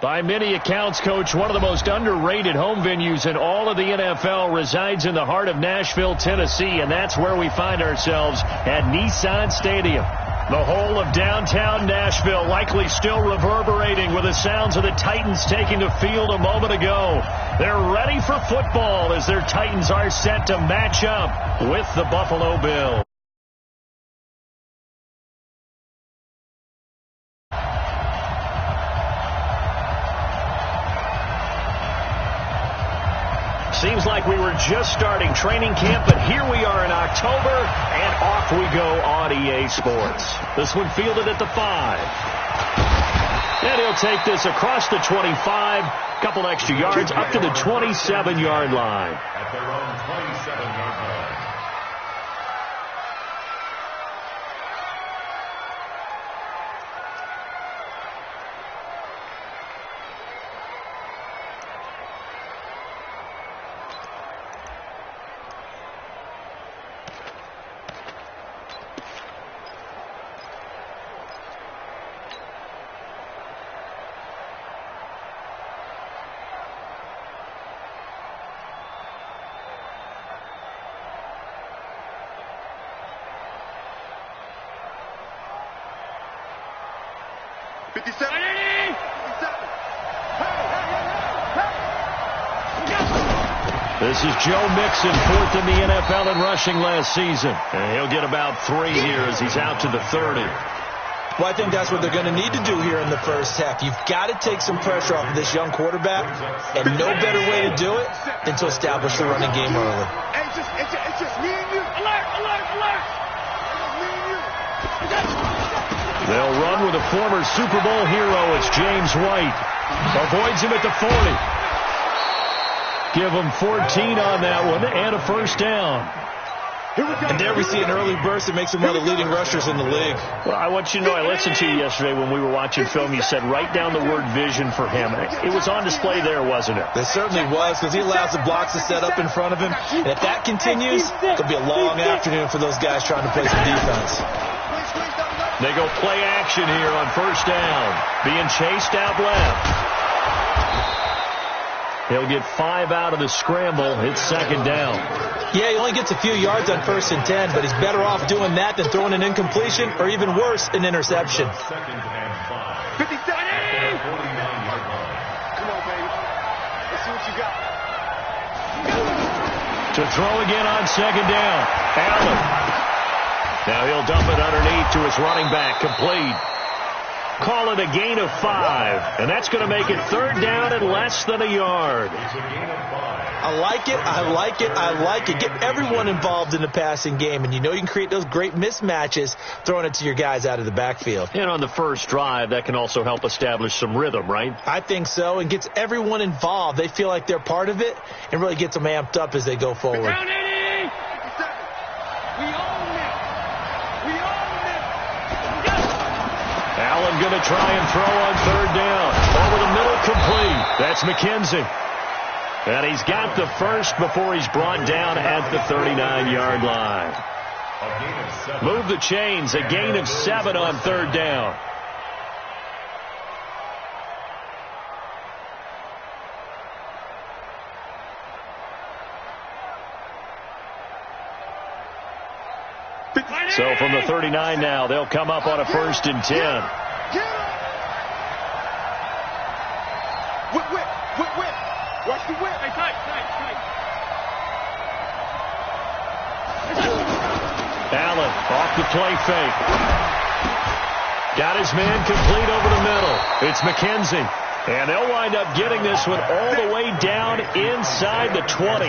By many accounts, Coach, one of the most underrated home venues in all of the NFL resides in the heart of Nashville, Tennessee, and that's where we find ourselves at Nissan Stadium. The whole of downtown Nashville likely still reverberating with the sounds of the Titans taking the field a moment ago. They're ready for football as their Titans are set to match up with the Buffalo Bills. Seems like we were just starting training camp, but here we are in October, and off we go on EA Sports. This one fielded at the 5. And he'll take this across the 25, couple extra yards, up to the 27-yard line. At their own 27-yard line. This is Joe Mixon, 4th in the NFL in rushing last season. And he'll get about 3 here as he's out to the 30. Well, I think that's what they're going to need to do here in the first half. You've got to take some pressure off of this young quarterback, and no better way to do it than to establish the running game early. It's just me and you. Alert, alert, alert. Me and you. They'll run with a former Super Bowl hero. It's James White. Avoids him at the 40. Give him 14 on that one and a first down. And there we see an early burst that makes him one of the leading rushers in the league. Well, I want you to know, I listened to you yesterday when we were watching film. You said write down the word vision for him. It was on display there, wasn't it? It certainly was, because he allows the blocks to set up in front of him. And if that continues, it'll be a long afternoon for those guys trying to play some defense. They go play action here on first down. Being chased out left. He'll get 5 out of the scramble. It's second down. Yeah, he only gets a few yards on 1st and 10, but he's better off doing that than throwing an incompletion or even worse, an interception. 57. Come on, baby. Let's see what you got. To throw again on second down. Allen. Now he'll dump it underneath to his running back. Complete. Call it a gain of 5. And that's going to make it third down and less than a yard. I like it. I like it. I like it. Get everyone involved in the passing game. And you know you can create those great mismatches throwing it to your guys out of the backfield. And on the first drive, that can also help establish some rhythm, right? I think so. And gets everyone involved. They feel like they're part of it and really gets them amped up as they go forward. Allen going to try and throw on third down. Over the middle, complete. That's McKenzie. And he's got the first before he's brought down at the 39-yard line. Move the chains. A gain of 7 on third down. So from the 39 now, they'll come up on a 1st and 10. Whip. Watch the whip. Hey, tight. Allen off the play fake. Got his man complete over the middle. It's McKenzie. And they'll wind up getting this one all the way down inside the 20.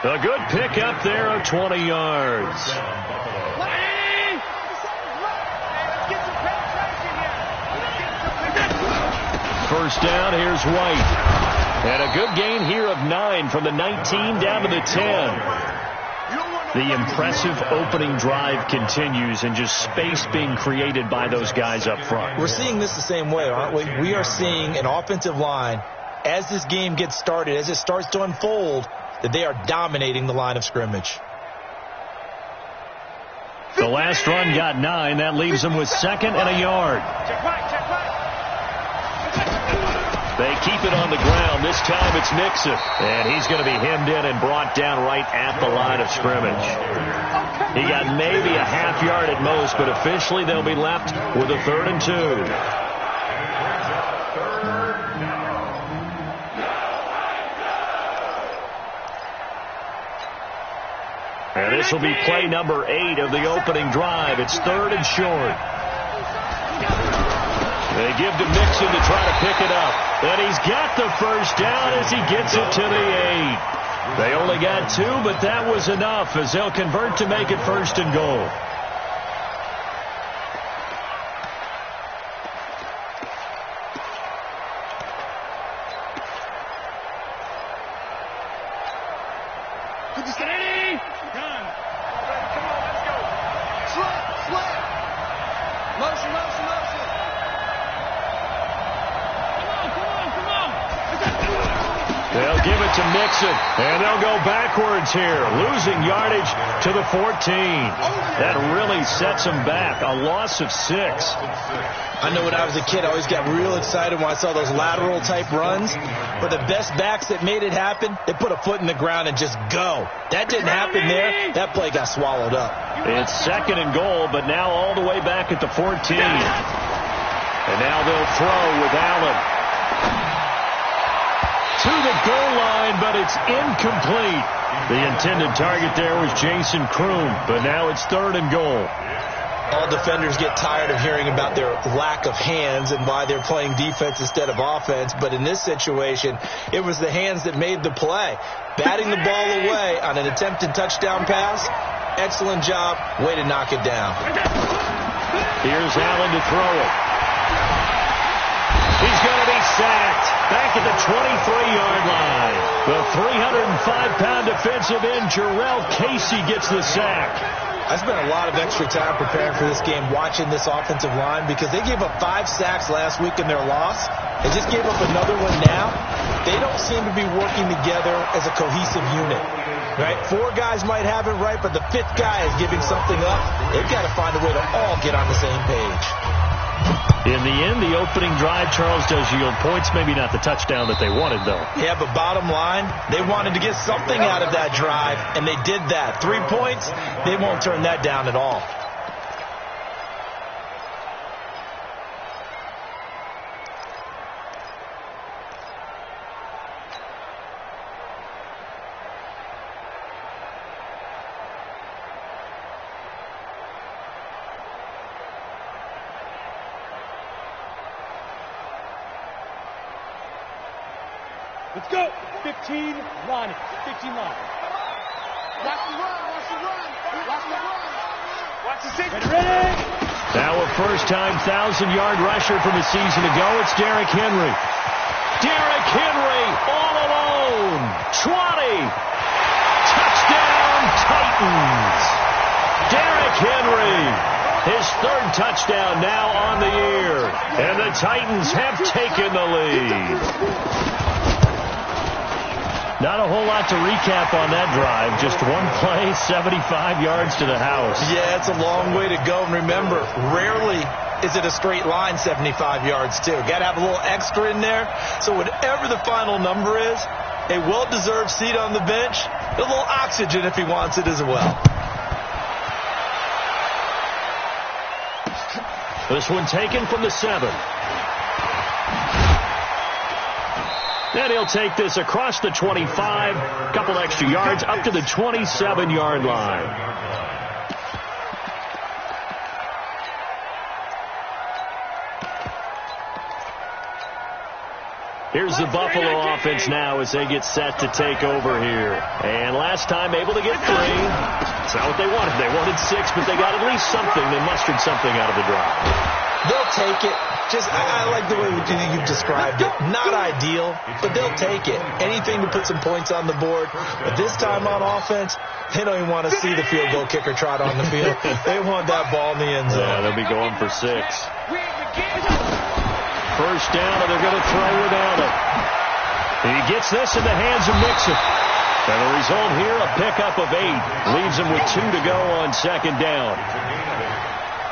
A good pickup there of 20 yards. First down, here's White. And a good gain here of 9 from the 19 down to the 10. The impressive opening drive continues and just space being created by those guys up front. We're seeing this the same way, aren't we? We are seeing an offensive line, as this game gets started, as it starts to unfold, that they are dominating the line of scrimmage. The last run got 9. That leaves them with 2nd and a yard. Check right. They keep it on the ground. This time it's Mixon. And he's going to be hemmed in and brought down right at the line of scrimmage. He got maybe a half yard at most, but officially they'll be left with a 3rd and 2. And this will be play number 8 of the opening drive. It's 3rd and short. They give to Mixon to try to pick it up. And he's got the first down as he gets it to the 8. They only got 2, but that was enough as they'll convert to make it 1st and goal. They'll give it to Mixon, and they'll go backwards here, losing yardage to the 14. That really sets them back, a loss of 6. I know when I was a kid, I always got real excited when I saw those lateral-type runs. But the best backs that made it happen, they put a foot in the ground and just go. That didn't happen there. That play got swallowed up. It's 2nd and goal, but now all the way back at the 14. And now they'll throw with Allen. To the goal line, but it's incomplete. The intended target there was Jason Kroom, but now it's 3rd and goal. All defenders get tired of hearing about their lack of hands and why they're playing defense instead of offense, but in this situation, it was the hands that made the play. Batting the ball away on an attempted touchdown pass, excellent job, way to knock it down. Here's Allen to throw it. He's going to be sacked back at the 23-yard line. The 305-pound defensive end, Jarrell Casey, gets the sack. I spent a lot of extra time preparing for this game watching this offensive line because they gave up 5 sacks last week in their loss. They just gave up another one now. They don't seem to be working together as a cohesive unit. Right? 4 guys might have it right, but the 5th guy is giving something up. They've got to find a way to all get on the same page. In the end, the opening drive, Charles, does yield points. Maybe not the touchdown that they wanted, though. Yeah, but bottom line, they wanted to get something out of that drive, and they did that. 3 points, they won't turn that down at all. Let's go. 15 line. 15 line. Watch the run. Watch the run. Watch the run. Watch the six. Ready. Now a first-time 1,000-yard rusher from a season ago. It's Derrick Henry. Derrick Henry all alone. 20. Touchdown, Titans. Derrick Henry. His 3rd touchdown now on the year. And the Titans have taken the lead. Not a whole lot to recap on that drive. Just one play, 75 yards to the house. Yeah, it's a long way to go. And remember, rarely is it a straight line 75 yards, too. Got to have a little extra in there. So whatever the final number is, a well-deserved seat on the bench, a little oxygen if he wants it as well. This one taken from the 7. Then he'll take this across the 25, a couple extra yards, up to the 27-yard line. Here's the Buffalo offense now as they get set to take over here. And last time able to get 3. It's not what they wanted. They wanted 6, but they got at least something. They mustered something out of the drive. They'll take it. I like the way you described it. Not ideal, but they'll take it. Anything to put some points on the board. But this time on offense, they don't even want to see the field goal kicker trot on the field. They want that ball in the end zone. Yeah, they'll be going for 6. First down, and they're going to throw with Allen. He gets this in the hands of Mixon. And the result here, a pickup of 8. Leaves him with 2 to go on 2nd down.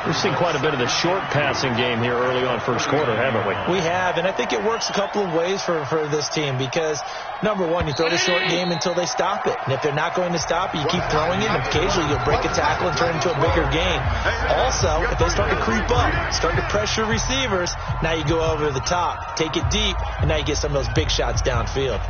We've seen quite a bit of the short passing game here early on first quarter, haven't we? We have, and I think it works a couple of ways for this team because, number one, you throw the short game until they stop it. And if they're not going to stop it, you keep throwing it, and occasionally you'll break a tackle and turn it into a bigger gain. Also, if they start to creep up, start to pressure receivers, now you go over the top, take it deep, and now you get some of those big shots downfield.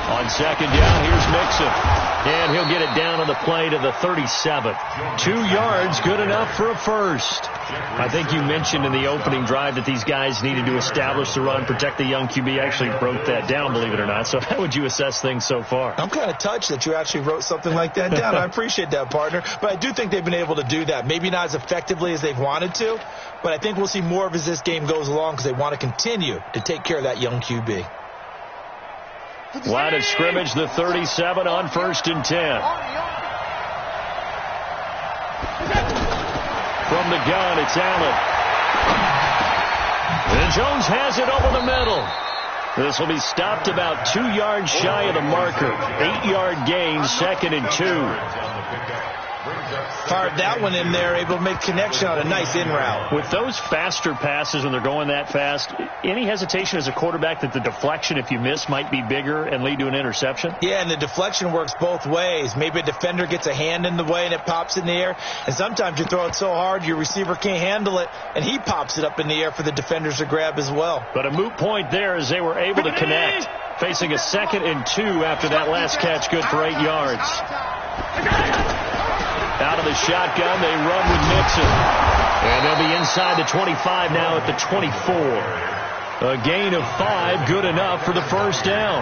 On second down, here's Mixon. And he'll get it down on the play to the 37. 2 yards, good enough for a first. I think you mentioned in the opening drive that these guys needed to establish the run, protect the young QB. Actually wrote that down, believe it or not. So how would you assess things so far? I'm kind of touched that you actually wrote something like that down. I appreciate that, partner. But I do think they've been able to do that. Maybe not as effectively as they've wanted to, but I think we'll see more of as this game goes along because they want to continue to take care of that young QB. Line of scrimmage, the 37 on 1st and 10. From the gun, it's Allen. And Jones has it over the middle. This will be stopped about 2 yards shy of the marker. 8-yard gain, 2nd and 2. Carved that one in there, able to make connection on a nice in route. With those faster passes and they're going that fast, any hesitation as a quarterback that the deflection, if you miss, might be bigger and lead to an interception? Yeah, and the deflection works both ways. Maybe a defender gets a hand in the way and it pops in the air. And sometimes you throw it so hard your receiver can't handle it, and he pops it up in the air for the defenders to grab as well. But a moot point there as they were able to connect, facing a 2nd and 2 after that last catch, good for 8 yards. Out of the shotgun, they run with Mixon. And they'll be inside the 25 now at the 24. A gain of 5, good enough for the first down.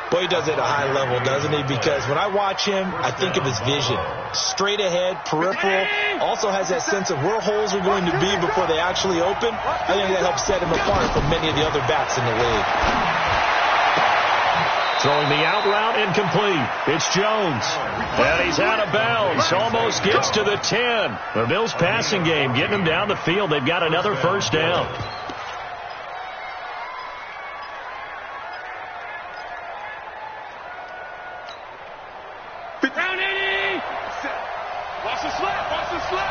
Boy, he does it at a high level, doesn't he? Because when I watch him, I think of his vision. Straight ahead, peripheral. Also has that sense of where holes are going to be before they actually open. I think that helps set him apart from many of the other backs in the league. Throwing the out route, incomplete. It's Jones. And he's out of bounds. Almost gets to the 10. The Bills passing game getting them down the field. They've got another first down. Down 80. Watch the slip. Watch the slip.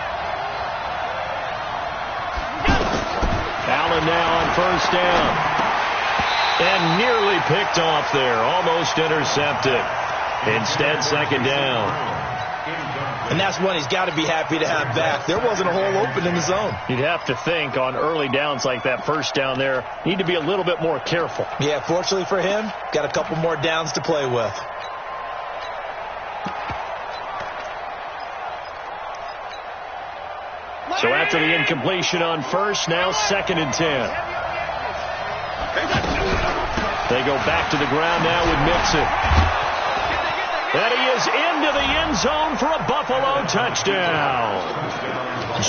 Allen now on first down. And nearly picked off there. Almost intercepted. Instead, 2nd down. And that's one he's got to be happy to have back. There wasn't a hole open in the zone. You'd have to think on early downs like that first down there, need to be a little bit more careful. Yeah, fortunately for him, got a couple more downs to play with. So after the incompletion on first, now 2nd and 10. They go back to the ground now with Mixon. And he is into the end zone for a Buffalo touchdown.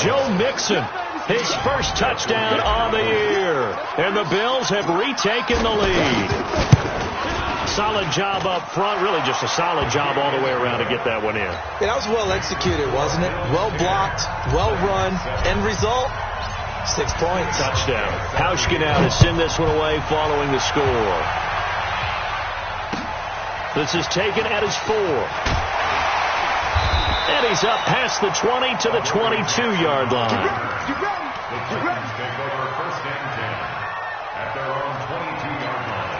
Joe Mixon, his first touchdown on the year. And the Bills have retaken the lead. Solid job up front, really just a solid job all the way around to get that one in. Yeah, that was well executed, wasn't it? Well blocked, well run. End result, 6 points. Touchdown. Hauschka now to send this one away following the score. This is taken at his 4. And he's up past the 20 to the 22-yard line. The Titans take over 1st and 10 at their own 22-yard line.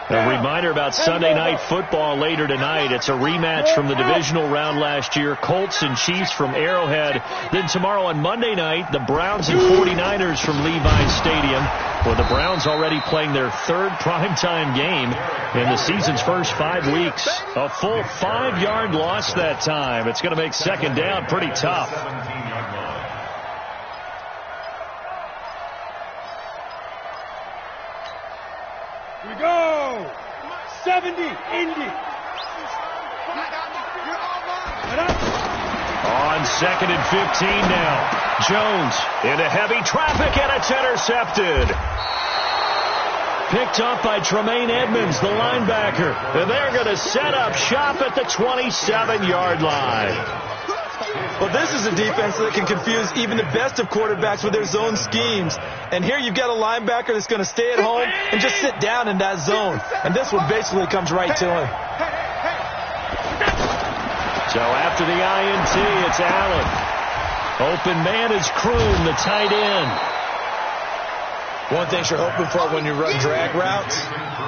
A reminder about Sunday Night Football later tonight. It's a rematch from the divisional round last year. Colts and Chiefs from Arrowhead. Then tomorrow on Monday night, the Browns and 49ers from Levi's Stadium, where the Browns already playing their 3rd primetime game in the season's first 5 weeks. A full 5-yard loss that time. It's going to make 2nd down pretty tough. 17-yard line. Here we go. 70. Indy. On 2nd and 15 now. Jones into heavy traffic, and it's intercepted. Picked up by Tremaine Edmonds, the linebacker. And they're going to set up shop at the 27-yard line. Well, this is a defense that can confuse even the best of quarterbacks with their zone schemes. And here you've got a linebacker that's going to stay at home and just sit down in that zone. And this one basically comes right to him. So after the INT, it's Allen. Open man is Kroon, the tight end. One thing you're hoping for when you run drag routes,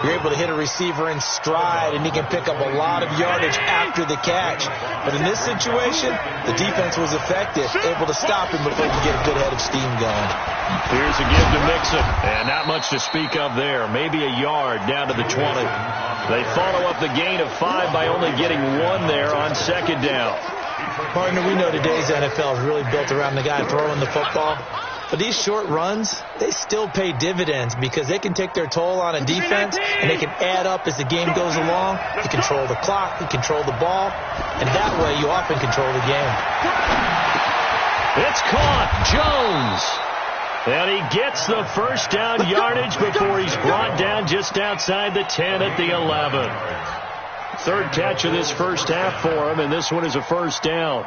you're able to hit a receiver in stride, and he can pick up a lot of yardage after the catch. But in this situation, the defense was effective, able to stop him before he could get a good head of steam going. Here's a give to Mixon, and not much to speak of there. Maybe a yard down to the 20. They follow up the gain of 5 by only getting 1 there on second down. Partner, we know today's NFL is really built around the guy throwing the football. But these short runs, they still pay dividends because they can take their toll on a defense and they can add up as the game goes along. You control the clock, you control the ball, and that way you often control the game. It's caught. Jones. And he gets the first down yardage before he's brought down just outside the 10 at the 11. Third catch of this first half for him, and this one is a first down.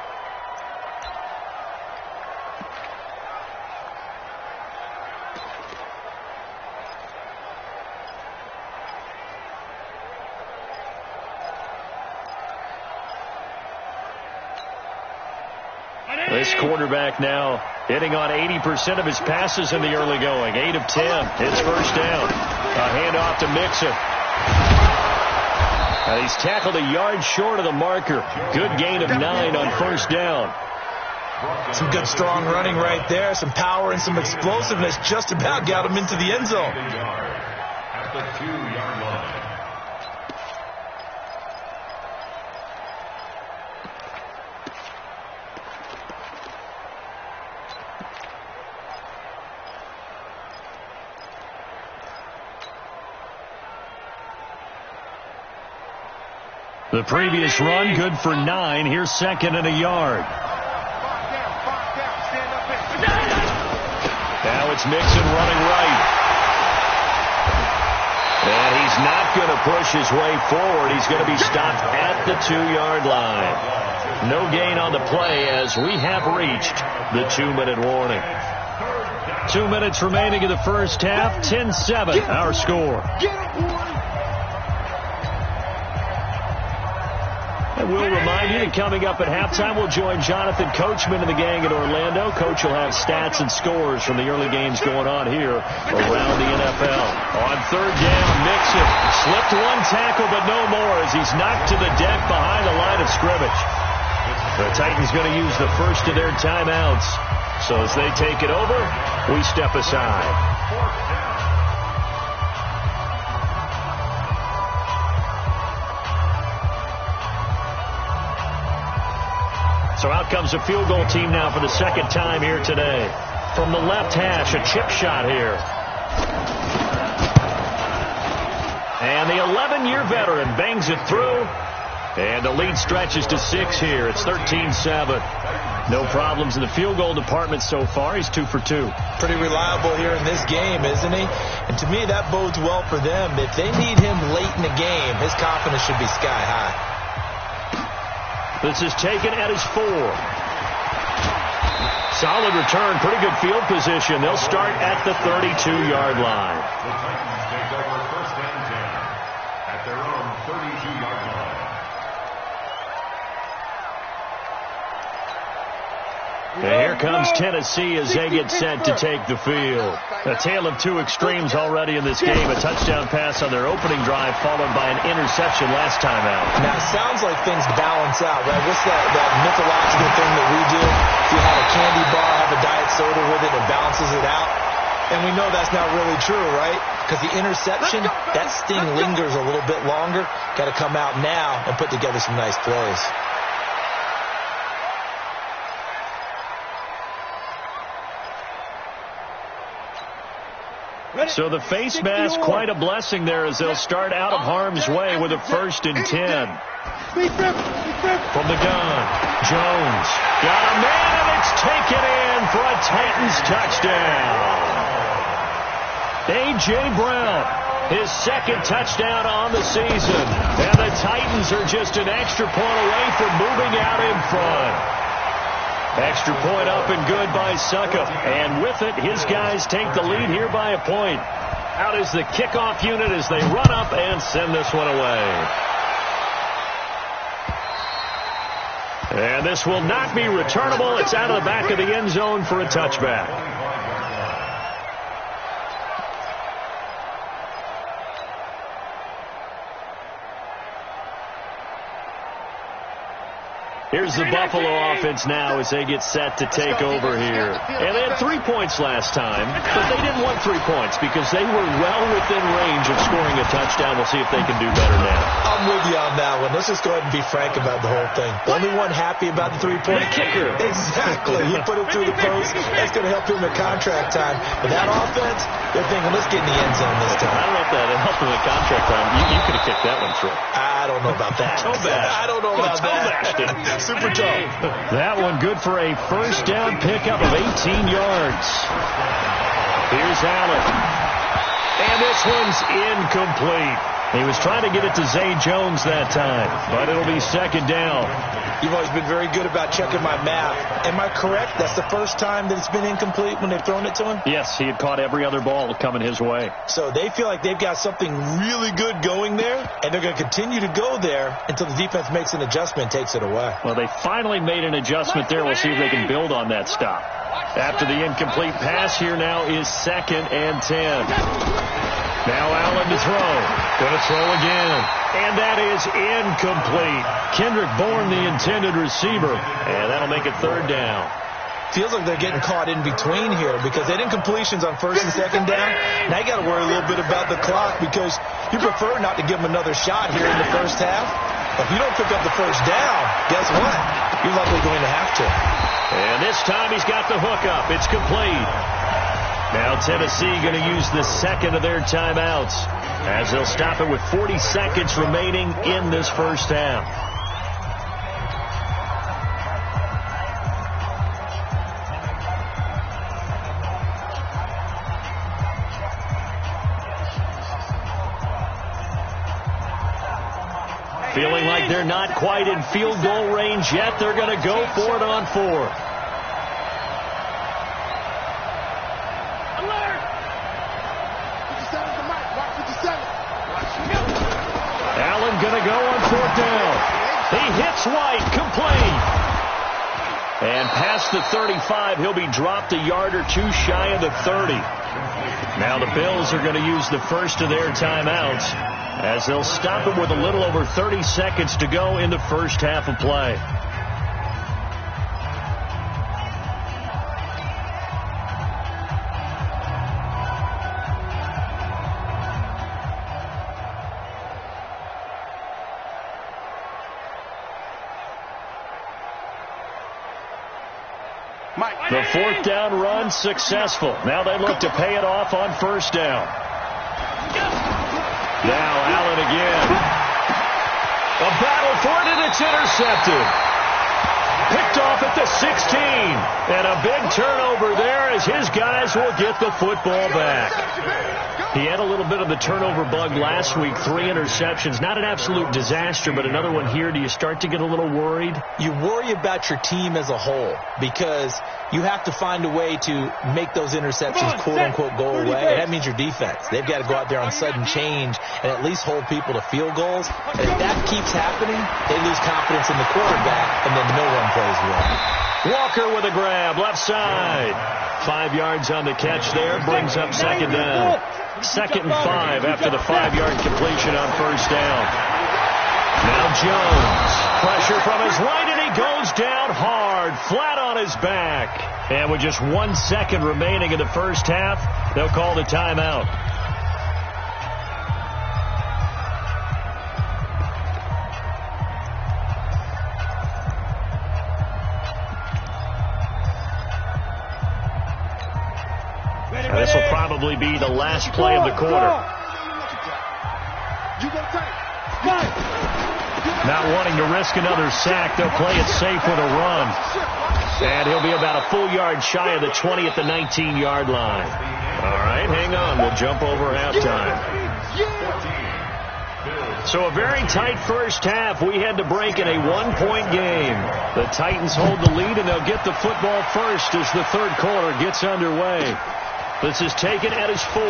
This quarterback now hitting on 80% of his passes in the early going. 8 of 10. It's first down. A handoff to Mixon. He's tackled a yard short of the marker. Good gain of 9 on first down. Some good strong running right there. Some power and some explosiveness just about got him into the end zone. At the 2-yard line. The previous run, good for 9. Here's second and a yard. Now it's Mixon running right. And he's not going to push his way forward. He's going to be stopped at the 2-yard line. No gain on the play as we have reached the 2-minute warning. 2 minutes remaining in the first half. 10-7, our score. And we'll remind you that coming up at halftime, we'll join Jonathan Coachman and the gang in Orlando. Coach will have stats and scores from the early games going on here around the NFL. On third down, Mixon slipped one tackle, but no more as he's knocked to the deck behind the line of scrimmage. The Titans going to use the first of their timeouts. So as they take it over, we step aside. So out comes a field goal team now for the second time here today. From the left hash, a chip shot here. And the 11-year veteran bangs it through. And the lead stretches to 6 here. It's 13-7. No problems in the field goal department so far. He's 2 for 2. Pretty reliable here in this game, isn't he? And to me, that bodes well for them. If they need him late in the game, his confidence should be sky high. This is taken at his 4. Solid return, pretty good field position. They'll start at the 32-yard line. The Titans take over first and 10 at their own 32-yard line. And here comes Tennessee as they get set to take the field. A tale of two extremes already in this game. A touchdown pass on their opening drive followed by an interception last time out. Now, it sounds like things balance out, right? What's that mythological thing that we do? If you have a candy bar, have a diet soda with it, it balances it out. And we know that's not really true, right? Because the interception, that sting lingers a little bit longer. Got to come out now and put together some nice plays. So the face mask, quite a blessing there as they'll start out of harm's way with a 1st and 10. From the gun, Jones got a man, and it's taken in for a Titans touchdown. A.J. Brown, his 2nd touchdown on the season. And the Titans are just an extra point away from moving out in front. Extra point up and good by Suckup. And with it, his guys take the lead here by a point. Out is the kickoff unit as they run up and send this one away. And this will not be returnable. It's out of the back of the end zone for a touchback. Here's the Buffalo offense now as they get set to take over here. And they had 3 points last time, but they didn't want 3 points because they were well within range of scoring a touchdown. We'll see if they can do better now. I'm with you on that one. Let's just go ahead and be frank about the whole thing. The only one happy about the 3-point kicker. Exactly. He put it through the post. That's going to help him at contract time. But that offense, they're thinking, let's get in the end zone this time. I don't know if that helped him at contract time. You could have kicked that one through. I don't know about that. I don't know about that. Super tough. That one good for a first down pickup of 18 yards. Here's Allen. And this one's incomplete. He was trying to get it to Zay Jones that time, but it'll be second down. You've always been very good about checking my math. Am I correct? That's the first time that it's been incomplete when they've thrown it to him? Yes, he had caught every other ball coming his way. So they feel like they've got something really good going there, and they're going to continue to go there until the defense makes an adjustment and takes it away. Well, they finally made an adjustment there. We'll see if they can build on that stop. After the incomplete pass, here now is 2nd and 10. Now Allen to throw. Going to throw again. And that is incomplete. Kendrick Bourne, the intended receiver. And that'll make it 3rd down. Feels like they're getting caught in between here because they had incompletions on 1st and 2nd down. Now you got to worry a little bit about the clock because you prefer not to give them another shot here in the first half. But if you don't pick up the first down, guess what? You're likely going to have to. And this time he's got the hook up. It's complete. Now Tennessee going to use the second of their timeouts as they'll stop it with 40 seconds remaining in this first half. Feeling like they're not quite in field goal range yet. They're going to go for it on 4th. Allen going to go on 4th down. He hits White, complete. And past the 35, he'll be dropped a yard or two shy of the 30. Now the Bills are going to use the first of their timeouts as they'll stop it with a little over 30 seconds to go in the first half of play. The 4th down run successful. Now they look to pay it off on 1st down. Now Allen again. A battle for it, and it's intercepted. Picked off at the 16. And a big turnover there as his guys will get the football back. He had a little bit of the turnover bug last week, 3 interceptions. Not an absolute disaster, but another one here. Do you start to get a little worried? You worry about your team as a whole because you have to find a way to make those interceptions, quote-unquote, go away. And that means your defense. They've got to go out there on sudden change and at least hold people to field goals. And if that keeps happening, they lose confidence in the quarterback, and then no one plays well. Walker with a grab, left side. 5 yards on the catch there, brings up 2nd down. 2nd and 5 after the 5-yard completion on 1st down. Now Jones. Pressure from his right, and he goes down hard, flat on his back. And with just 1 second remaining in the first half, they'll call the timeout. This will probably be the last play of the quarter. Not wanting to risk another sack, they'll play it safe with a run. And he'll be about a full yard shy of the 20 at the 19-yard line. All right, hang on. We'll jump over halftime. So a very tight first half. We had to break in a one-point game. The Titans hold the lead, and they'll get the football first as the third quarter gets underway. This is taken at his 4.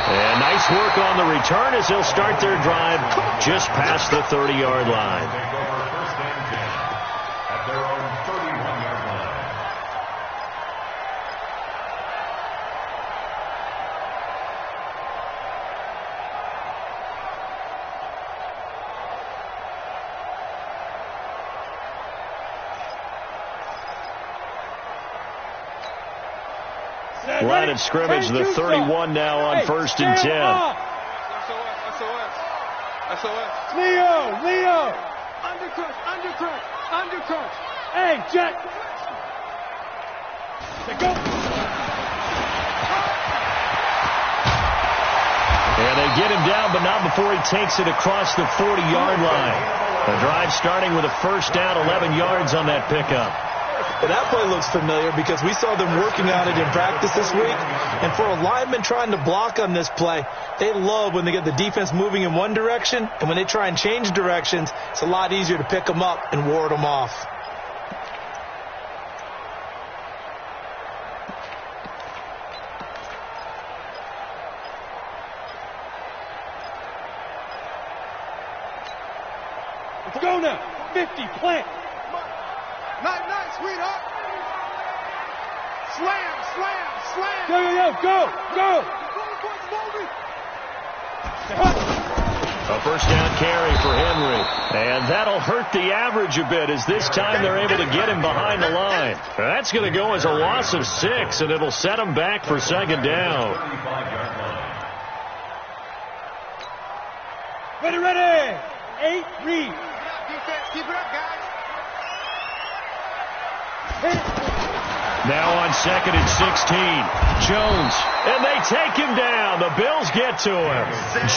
And nice work on the return as they'll start their drive just past the 30-yard line. Take over first and 10 at their own 31-yard line. Line of scrimmage, the 31 now on first and 10. Leo! Undercut! Hey, Jet! Go! And they get him down, but not before he takes it across the 40-yard line. The drive starting with a first down, 11 yards on that pickup. Well, that play looks familiar because we saw them working on it in practice this week. And for a lineman trying to block on this play, they love when they get the defense moving in one direction. And when they try and change directions, it's a lot easier to pick them up and ward them off. Let's go now. 50, plant. Night, sweetheart. Slam. Go. A first down carry for Henry. And that'll hurt the average a bit as this time they're able to get him behind the line. That's going to go as a loss of 6, and it'll set him back for second down. 35-yard line. Ready. 8, read. Defense, keep it up, guys. Now on second and 16, Jones, and they take him down. The Bills get to him.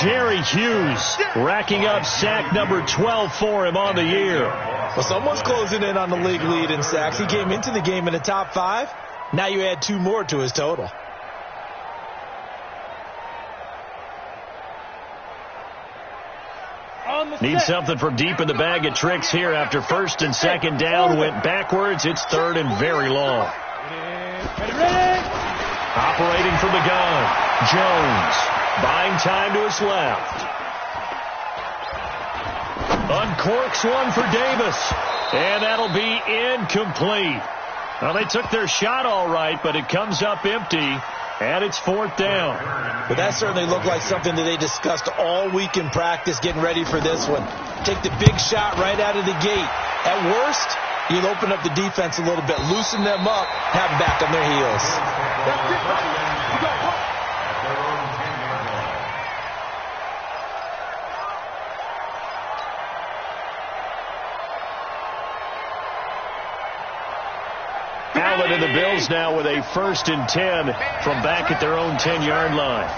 Jerry Hughes racking up sack number 12 for him on the year. Well, someone's closing in on the league lead in sacks. He came into the game in the top 5. Now you add 2 more to his total. Need something from deep in the bag of tricks here after first and second down went backwards. It's third and very long. Ready. Operating from the gun, Jones buying time to his left. Uncorks one for Davis, and that'll be incomplete. Well, they took their shot all right, but it comes up empty, and it's fourth down. But that certainly looked like something that they discussed all week in practice getting ready for this one. Take the big shot right out of the gate. At worst, you'll open up the defense a little bit, loosen them up, have them back on their heels. Allen and the Bills now with a first and 10 from back at their own 10-yard line.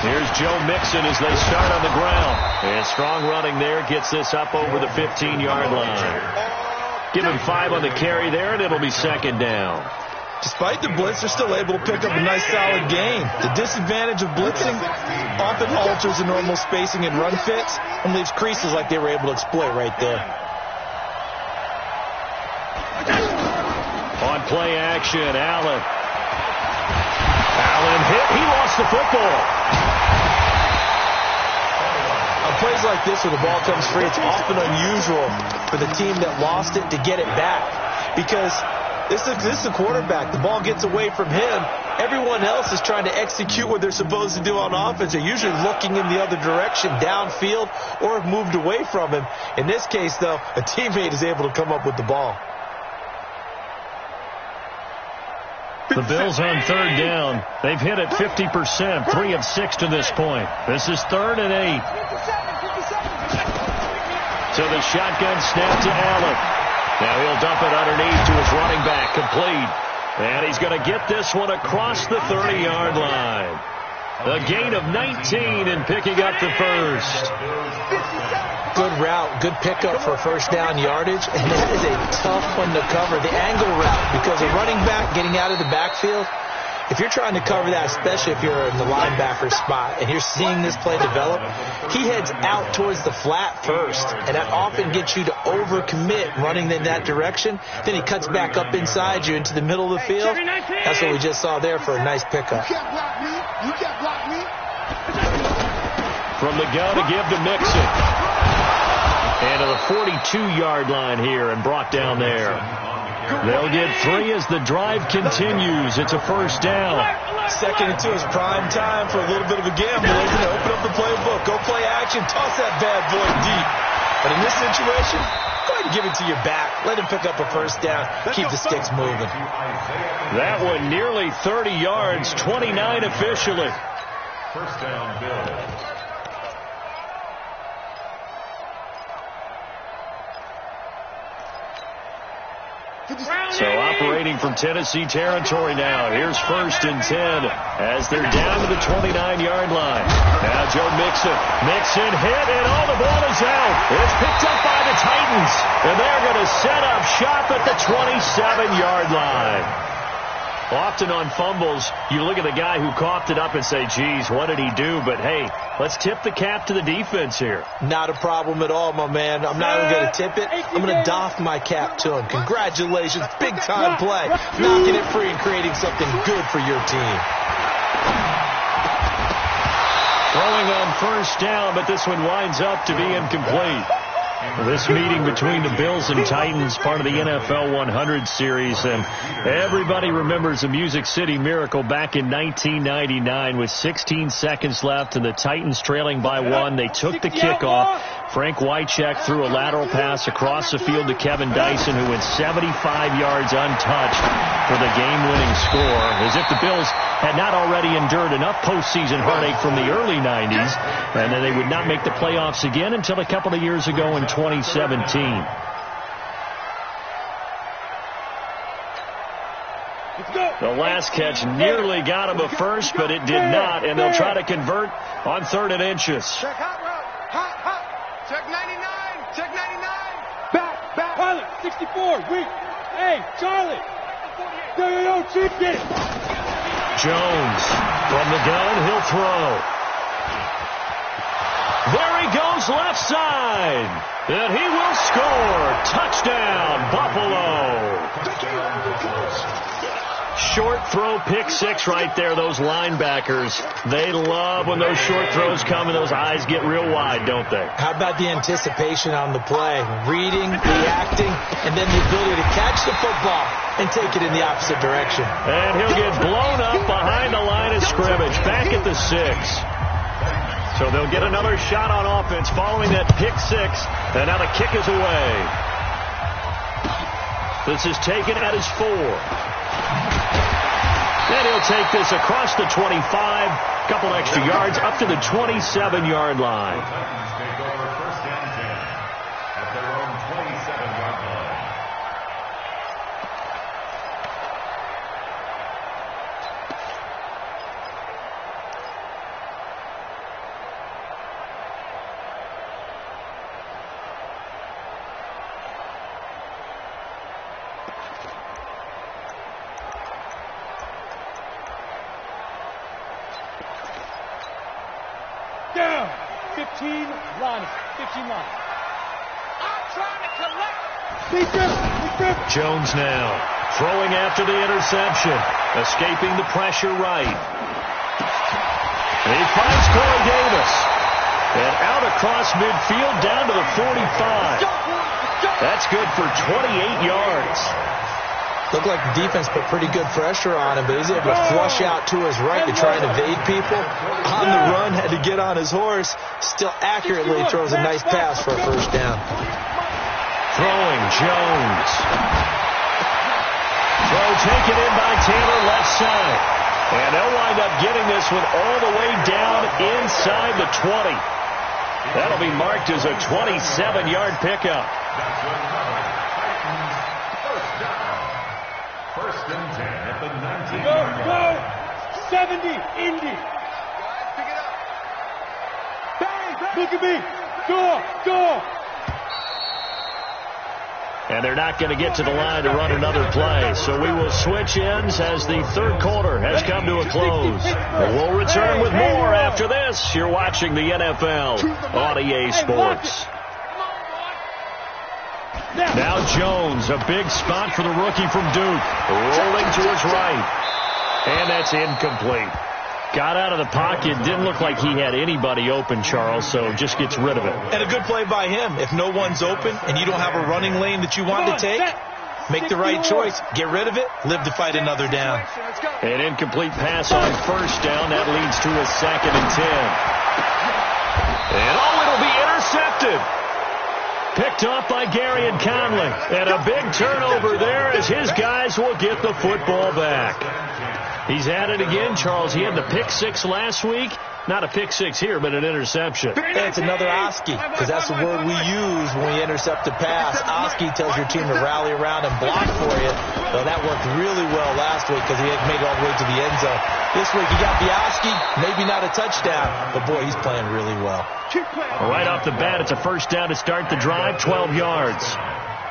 Here's Joe Mixon as they start on the ground. And strong running there gets this up over the 15-yard line. Give him 5 on the carry there, and it'll be second down. Despite the blitz, they're still able to pick up a nice solid gain. The disadvantage of blitzing often alters the normal spacing and run fits and leaves creases like they were able to exploit right there. On play action, Allen hit. He lost the football. On plays like this where the ball comes free, it's often unusual for the team that lost it to get it back. Because this is the quarterback. The ball gets away from him. Everyone else is trying to execute what they're supposed to do on offense. They're usually looking in the other direction, downfield, or have moved away from him. In this case, though, a teammate is able to come up with the ball. The Bills on third down. They've hit it 50%, 3 of 6 to this point. This is 3rd and 8. So the shotgun snap to Allen. Now he'll dump it underneath to his running back, complete. And he's going to get this one across the 30-yard line. A gain of 19 and picking up the first. Good route, good pickup for first down yardage, and that is a tough one to cover. The angle route, because a running back getting out of the backfield, If you're trying to cover that, especially if you're in the linebacker spot and you're seeing this play develop, he heads out towards the flat first, and that often gets you to overcommit running in that direction. Then he cuts back up inside you into the middle of the field. That's what we just saw there for a nice pickup. You can't block me. You can't block me. From the gun to give to Mixon. And to the 42-yard line here and brought down there. They'll get 3 as the drive continues. It's a first down. 2nd and 2 is prime time for a little bit of a gamble, isn't it? Open up the playbook. Go play action. Toss that bad boy deep. But in this situation, go ahead and give it to your back. Let him pick up a first down. Keep the sticks moving. That one nearly 30 yards, 29 officially. First down, Bills. So operating from Tennessee territory now. Here's 1st and 10 as they're down to the 29-yard line. Now Joe Mixon. Mixon hit, and the ball is out. It's picked up by the Titans, and they're going to set up shop at the 27-yard line. Often on fumbles, you look at the guy who coughed it up and say, geez, what did he do? But, hey, let's tip the cap to the defense here. Not a problem at all, my man. I'm not even going to tip it. I'm going to doff my cap to him. Congratulations. Big-time play. Knocking it free and creating something good for your team. Throwing on first down, but this one winds up to be incomplete. This meeting between the Bills and Titans, part of the NFL 100 series, and everybody remembers the Music City Miracle back in 1999 with 16 seconds left and the Titans trailing by 1. They took the kickoff. Frank Wycheck threw a lateral pass across the field to Kevin Dyson, who went 75 yards untouched for the game-winning score, as if the Bills had not already endured enough postseason heartache from the early 90s, and then they would not make the playoffs again until a couple of years ago in 2017. The last catch nearly got him a first, but it did not, and they'll try to convert on 3rd and inches. Check hot route. Hot. Check 99. Check 99. Back. Pilot, 64. Weak. Hey, Charlie. Yo, Chief, get it. Jones from the gun. He'll throw. There he goes left side. And he will score. Touchdown, Buffalo. Short throw, pick 6 right there. Those linebackers, they love when those short throws come and those eyes get real wide, don't they? How about the anticipation on the play? Reading, reacting, and then the ability to catch the football and take it in the opposite direction. And he'll get blown up behind the line of scrimmage, back at the 6. So they'll get another shot on offense following that pick 6, and now the kick is away. This is taken at his 4. And he'll take this across the 25, couple extra yards, up to the 27-yard line. Titans take over 1st and 10 at their own 27-yard line. Down. 15 line. 15 line. I'm trying to collect. Big grip. Jones now throwing after the interception, escaping the pressure right. And he finds Corey Davis. And out across midfield down to the 45. That's good for 28 yards. Looked like the defense put pretty good pressure on him, but he's able to flush out to his right to try and evade people. On the run, had to get on his horse. Still accurately throws a nice pass for a first down. Throwing, Jones. Throw taken in by Taylor left side. And they'll wind up getting this one all the way down inside the 20. That'll be marked as a 27-yard pickup. That's what Titans first down. 1st and 10 at the 19-yard line. 70, Indy. Guys, pick it up. Bang, look at me. Go. And they're not going to get to the line to run another play. So we will switch ends as the third quarter has come to a close. We'll return with more after this. You're watching the NFL on EA Sports. Now Jones, a big spot for the rookie from Duke. Rolling to his right. And that's incomplete. Got out of the pocket. Didn't look like he had anybody open, Charles, so just gets rid of it. And a good play by him. If no one's open and you don't have a running lane that you want to take, make the right choice. Get rid of it. Live to fight another down. An incomplete pass on first down. That leads to a 2nd and 10. And it'll be intercepted. Picked off by Gary and Conley. And a big turnover there as his guys will get the football back. He's at it again, Charles. He had the pick 6 last week. Not a pick 6 here, but an interception. It's another Oski, because that's the word we use when we intercept a pass. Oski tells your team to rally around and block for you. Well, that worked really well last week because he had made it all the way to the end zone. This week, he got the Oski, maybe not a touchdown, but boy, he's playing really well. Right off the bat, it's a first down to start the drive, 12 yards.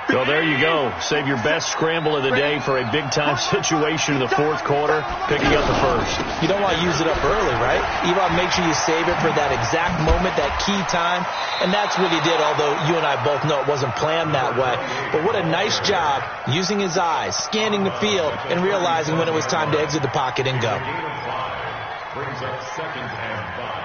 So there you go. Save your best scramble of the day for a big-time situation in the fourth quarter, picking up the first. You don't want to use it up early, right? You want to make sure you save it for that exact moment, that key time. And that's what he did, although you and I both know it wasn't planned that way. But what a nice job using his eyes, scanning the field, and realizing when it was time to exit the pocket and go. Brings up 2nd and 5.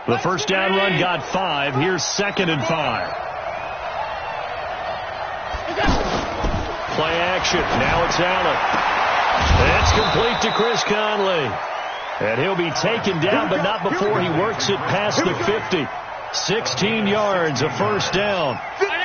The first down run got 5. Here's 2nd and 5. Play action. Now it's Allen. That's complete to Chris Conley. And he'll be taken down, but not before he works it past the 50. 16 yards, a first down.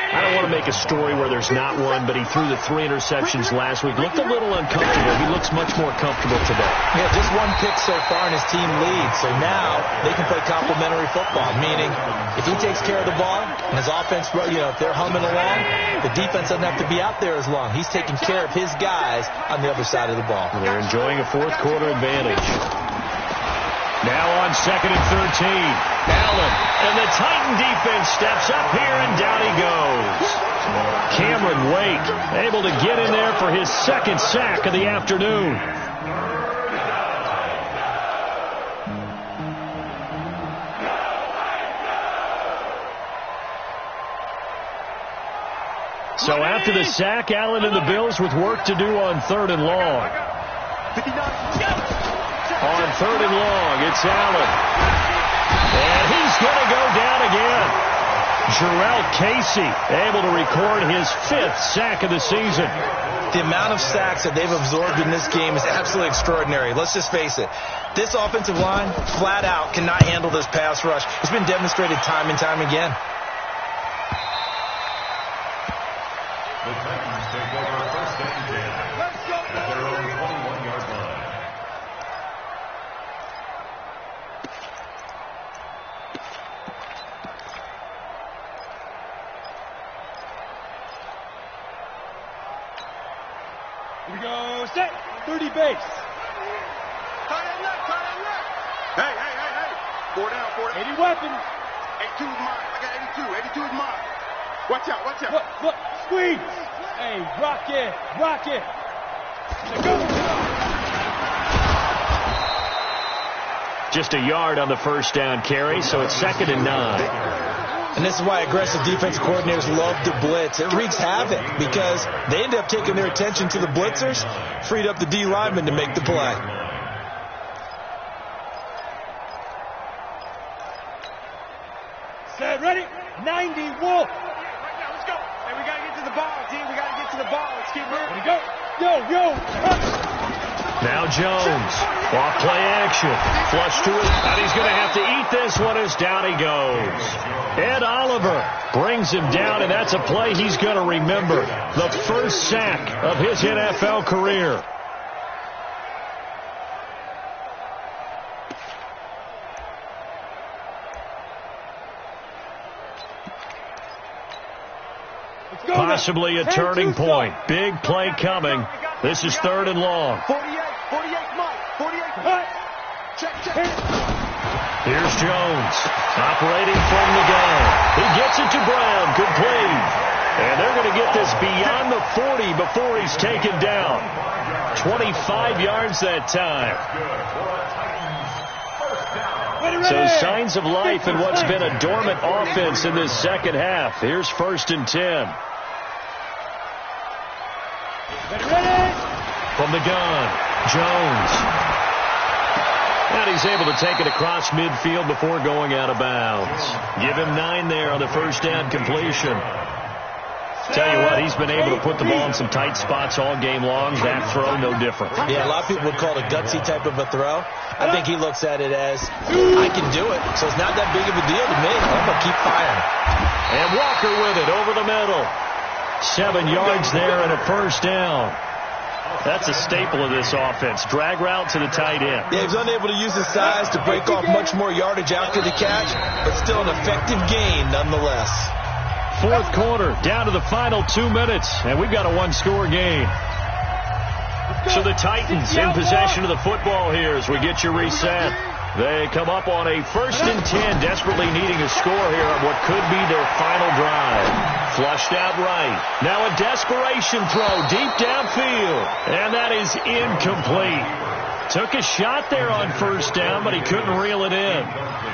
I don't want to make a story where there's not one, but he threw the 3 interceptions last week. Looked a little uncomfortable. He looks much more comfortable today. Yeah, just 1 pick so far and his team leads. So now they can play complementary football, meaning if he takes care of the ball and his offense, if they're humming along, the defense doesn't have to be out there as long. He's taking care of his guys on the other side of the ball. They're enjoying a fourth quarter advantage. Now on 2nd and 13. Allen, and the Titan defense steps up here, and down he goes. Cameron Wake able to get in there for his 2nd sack of the afternoon. So after the sack, Allen and the Bills with work to do on 3rd and long. On 3rd and long, it's Allen. And he's going to go down again. Jarrell Casey able to record his 5th sack of the season. The amount of sacks that they've absorbed in this game is absolutely extraordinary. Let's just face it. This offensive line, flat out, cannot handle this pass rush. It's been demonstrated time and time again. The Titans take over 1st and 10 at their own 21-yard line. Here we go, set, 30 base. Tight end left, tight end left. Hey. 4 down, 4 down. 80 weapons. 82 is mine. I got 82. 82 is mine. Watch out. Look, squeeze. Hey, rock it. Let's go. Just a yard on the first down carry, so it's 2nd and 9. And this is why aggressive defensive coordinators love to blitz. It wreaks havoc because they end up taking their attention to the blitzers, freed up the D lineman to make the play. Set, ready, 90, Wolf. Let's go. Hey, we got to get to the ball, team. We got to get to the ball. Let's keep moving. Ready, go. Yo. Now Jones, off play action, flush to it, and he's going to have to eat this one as down he goes. Ed Oliver brings him down, and that's a play he's going to remember. The first sack of his NFL career. Possibly a turning point. Big play coming. This is 3rd and long. 48, Mike. 48. Check. Here's Jones, operating from the gun. He gets it to Brown, complete. And they're going to get this beyond the 40 before he's taken down. 25 yards that time. So signs of life in what's been a dormant offense in this second half. Here's 1st and 10. From the gun, Jones. And he's able to take it across midfield before going out of bounds. Give him 9 there on the first down completion. Tell you what, he's been able to put the ball in some tight spots all game long. That throw, no different. Yeah, a lot of people would call it a gutsy type of a throw. I think he looks at it as, I can do it. So it's not that big of a deal to me. I'm going to keep firing. And Walker with it over the middle. 7 yards there and a first down. That's a staple of this offense. Drag route to the tight end. Yeah, he was unable to use his size to break off much more yardage after the catch, but still an effective gain nonetheless. Fourth quarter, down to the final 2 minutes, and we've got a one-score game. So the Titans in possession of the football here as we get you reset. They come up on a 1st and 10, desperately needing a score here on what could be their final drive. Flushed out right. Now a desperation throw deep downfield, and that is incomplete. Took a shot there on first down, but he couldn't reel it in.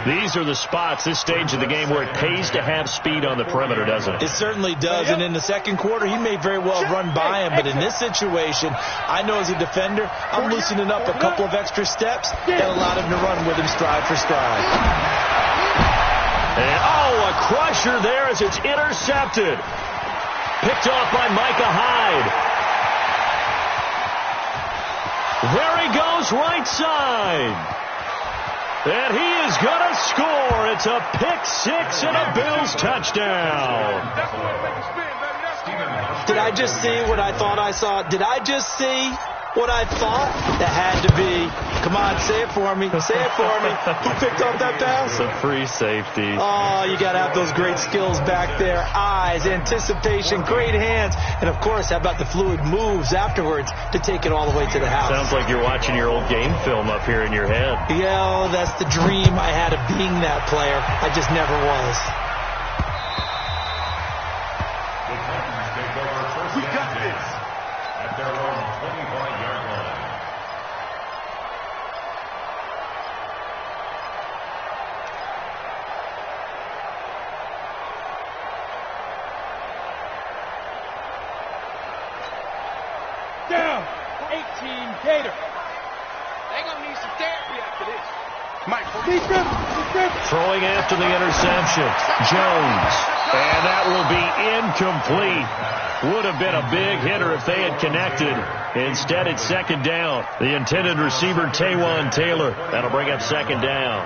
These are the spots, this stage of the game, where it pays to have speed on the perimeter, doesn't it? It certainly does, and in the second quarter, he may very well run by him, but in this situation, I know as a defender, I'm loosening up a couple of extra steps that allowed him to run with him stride for stride. And, a crusher there as it's intercepted. Picked off by Micah Hyde. There he goes, right side. And he is going to score. It's a pick six and a Bills touchdown. Did I just see what I thought I saw? Did I just see what I thought? That had to be. Come on, say it for me. Say it for me. Who picked off that pass? It's a free safety. Oh, you got to have those great skills back there. Eyes, anticipation, great hands. And, of course, how about the fluid moves afterwards to take it all the way to the house? Sounds like you're watching your old game film up here in your head. Yeah, that's the dream I had of being that player. I just never was. We got this. At their own 25-yard line. Down. 18 Gator. They gonna need some therapy after this. Mike, Throwing after the interception. Jones. And that will be incomplete. Would have been a big hitter if they had connected. Instead, it's second down. The intended receiver, Taywan Taylor. That'll bring up second down.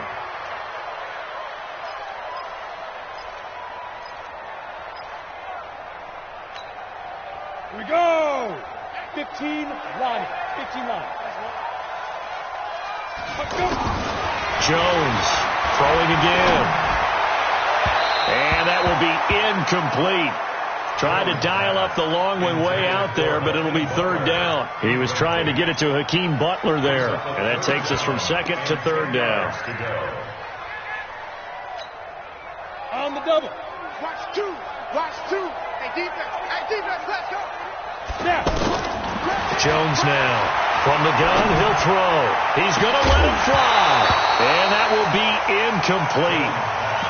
Here we go. 15 line. 15 line. Let's go. Jones throwing again. And that will be incomplete. Tried to dial up the long way out there, but it'll be third down. He was trying to get it to Hakeem Butler there. And that takes us from second to third down. On the double. watch two. Hey, defense, let's go. Now. Jones now. From the gun, he'll throw. He's going to let it fly. And that will be incomplete.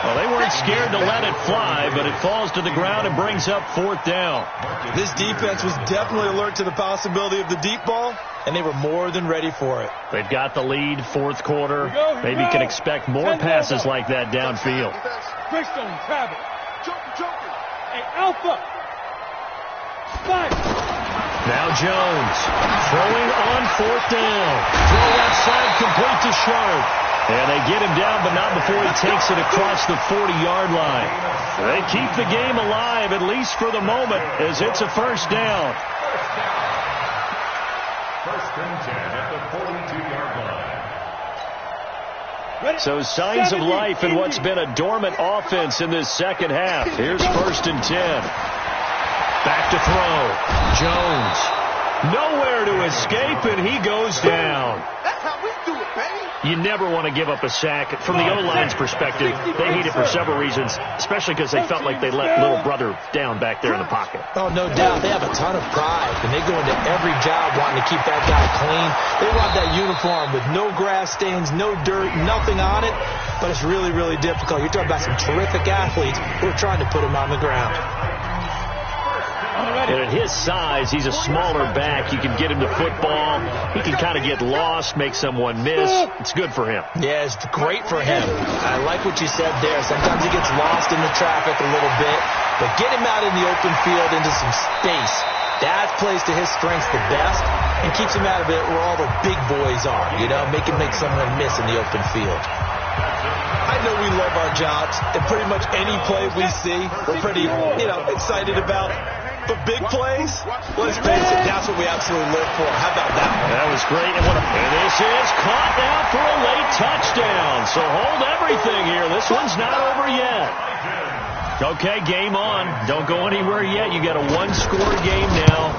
Well, they weren't scared to let it fly, but it falls to the ground and brings up fourth down. This defense was definitely alert to the possibility of the deep ball, and they were more than ready for it. They've got the lead, fourth quarter. Maybe can expect more passes like that downfield. Greystone, travel. Joker. Hey, Alpha. 5. Now Jones throwing on fourth down. Throw left side complete to Sharp. And they get him down, but not before he takes it across the 40-yard line. They keep the game alive, at least for the moment, as it's a first down. First and 10 at the 42-yard line. So signs of life in what's been a dormant offense in this second half. Here's first and 10. Back to throw. Jones. Nowhere to escape, and he goes down. how we do it, baby. You never want to give up a sack. From the O-line's perspective, they hate it for several reasons, especially because they felt like they let little brother down back there in the pocket. Oh, no doubt. They have a ton of pride, and they go into every job wanting to keep that guy clean. They want that uniform with no grass stains, no dirt, nothing on it, but it's really, really difficult. You're talking about some terrific athletes who are trying to put him on the ground. And at his size, he's a smaller back. You can get him to football. He can kind of get lost, make someone miss. It's good for him. Yeah, it's great for him. I like what you said there. Sometimes he gets lost in the traffic a little bit, but get him out in the open field into some space. That plays to his strengths the best and keeps him out of it where all the big boys are, you know, make someone miss in the open field. I know we love our jobs, and pretty much any play we see, we're pretty, excited about. But big plays, let's face it, that's what we absolutely live for. How about that one? That was great. And this is caught now for a late touchdown. So hold everything here. This one's not over yet. Okay, game on. Don't go anywhere yet. You got a one-score game now.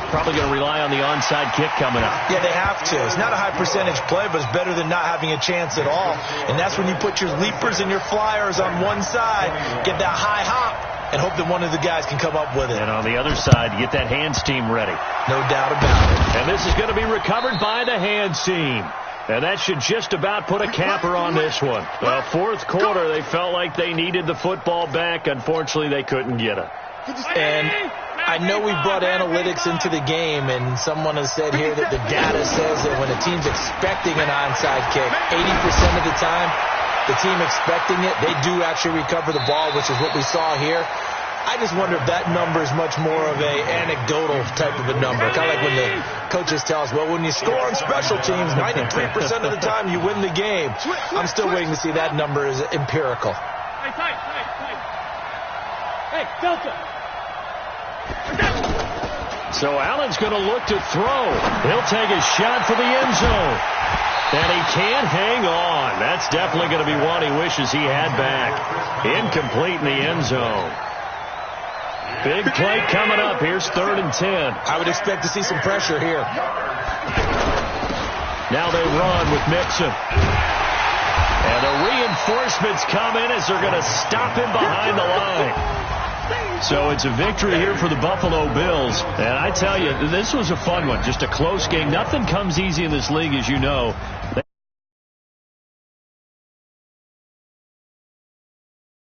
Probably going to rely on the onside kick coming up. Yeah, they have to. It's not a high-percentage play, but it's better than not having a chance at all. And that's when you put your leapers and your flyers on one side, get that high hop, and hope that one of the guys can come up with it. And on the other side, you get that hands team ready. No doubt about it. And this is going to be recovered by the hands team. And that should just about put a capper on this one. The fourth quarter, they felt like they needed the football back. Unfortunately, they couldn't get it. And I know we brought analytics into the game, and someone has said here that the data says that when a team's expecting an onside kick, 80% of the time, the team expecting it, they do actually recover the ball, which is what we saw here. I just wonder if that number is much more of a anecdotal type of a number. Kind of like when the coaches tell us, well, when you score on special teams, 93% of the time you win the game. I'm still waiting to see that number is empirical. Hey, Delta. So Allen's going to look to throw. He'll take a shot for the end zone. And he can't hang on. That's definitely going to be one he wishes he had back. Incomplete in the end zone. Big play coming up. Here's 3rd and 10. I would expect to see some pressure here. Now they run with Mixon. And the reinforcements come in as they're going to stop him behind the line. So it's a victory here for the Buffalo Bills. And I tell you, this was a fun one. Just a close game. Nothing comes easy in this league, as you know.